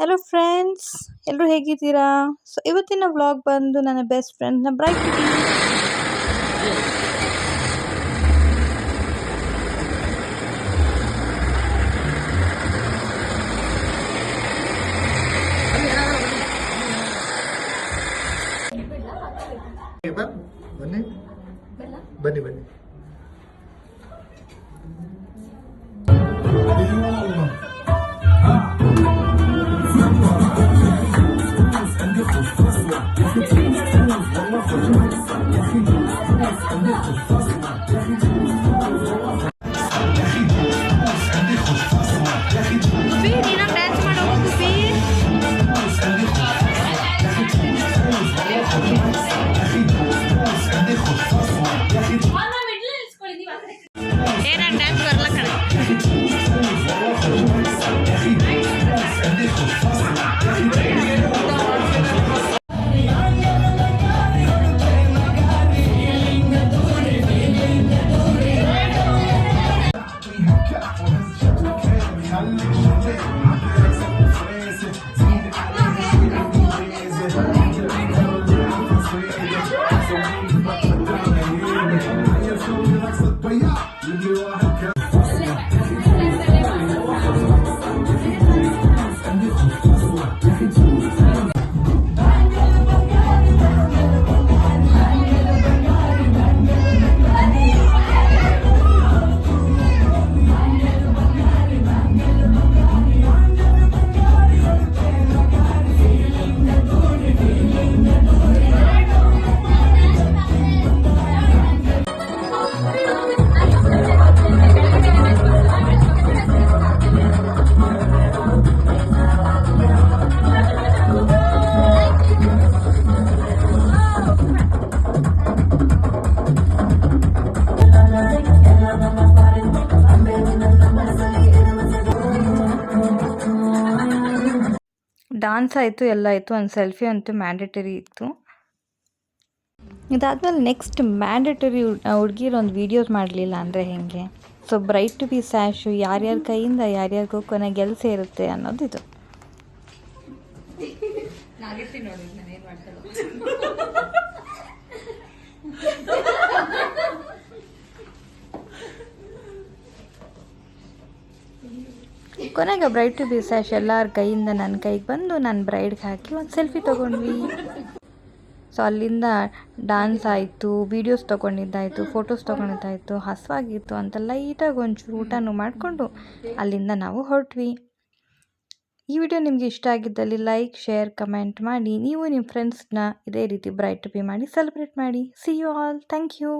Hello friends, ಎಲ್ಲರೂ ಹೇಗಿದ್ದೀರಾ? So ಇವತ್ತಿನ ವ್ಲಾಗ್ ಬಂದು ನನ್ನ ಬೆಸ್ಟ್ ಫ್ರೆಂಡ್ನ ಬ್ರೈಟ್ ಬನ್ನಿ ಬನ್ನಿ ಬನ್ನಿ. ಡಾನ್ಸ್ ಆಯಿತು, ಎಲ್ಲ ಆಯಿತು. ಒಂದು ಸೆಲ್ಫಿ ಅಂತೂ ಮ್ಯಾಂಡೇಟರಿ ಇತ್ತು. ಇದಾದ್ಮೇಲೆ ನೆಕ್ಸ್ಟ್ ಮ್ಯಾಂಡೇಟರಿ ಹುಡುಗಿರು ಒಂದು ವೀಡಿಯೋಸ್ ಮಾಡಲಿಲ್ಲ ಅಂದರೆ ಹೇಗೆ. ಸೊ ಬ್ರೈಟ್ ಟು ಬಿ ಸ್ಯಾಶು ಯಾರ್ಯಾರ ಕೈಯಿಂದ ಯಾರ್ಯಾರಿಗೂ ಕೊನೆಗೆ ಎಲ್ಲಿ ಸೇರುತ್ತೆ ಅನ್ನೋದು ಇದು. ಕೊನೆಗೆ ಬ್ರೈಟ್ ಟು ಬಿ ಸ್ಯಾಶ್ ಎಲ್ಲರ ಕೈಯಿಂದ ನನ್ನ ಕೈಗೆ ಬಂದು ನಾನು ಬ್ರೈಡ್ಗೆ ಹಾಕಿ ಒಂದು ಸೆಲ್ಫಿ ತೊಗೊಂಡ್ವಿ. ಸೊ ಅಲ್ಲಿಂದ ಡ್ಯಾನ್ಸ್ ಆಯಿತು, ವೀಡಿಯೋಸ್ ತೊಗೊಂಡಿದ್ದಾಯಿತು, ಫೋಟೋಸ್ ತೊಗೊಂಡಿದ್ದಾಯಿತು, ಹಸುವಾಗಿತ್ತು ಅಂತ ಲೈಟಾಗಿ ಒಂಚೂರು ಊಟನೂ ಮಾಡಿಕೊಂಡು ಅಲ್ಲಿಂದ ನಾವು ಹೊರಟ್ವಿ. ಈ ವಿಡಿಯೋ ನಿಮಗೆ ಇಷ್ಟ ಆಗಿದ್ದಲ್ಲಿ ಲೈಕ್, ಶೇರ್, ಕಮೆಂಟ್ ಮಾಡಿ. ನೀವು ನಿಮ್ಮ ಫ್ರೆಂಡ್ಸ್ನ ಇದೇ ರೀತಿ ಬ್ರೈಟ್ ಟು ಬಿ ಮಾಡಿ ಸೆಲೆಬ್ರೇಟ್ ಮಾಡಿ. See you all. Thank you.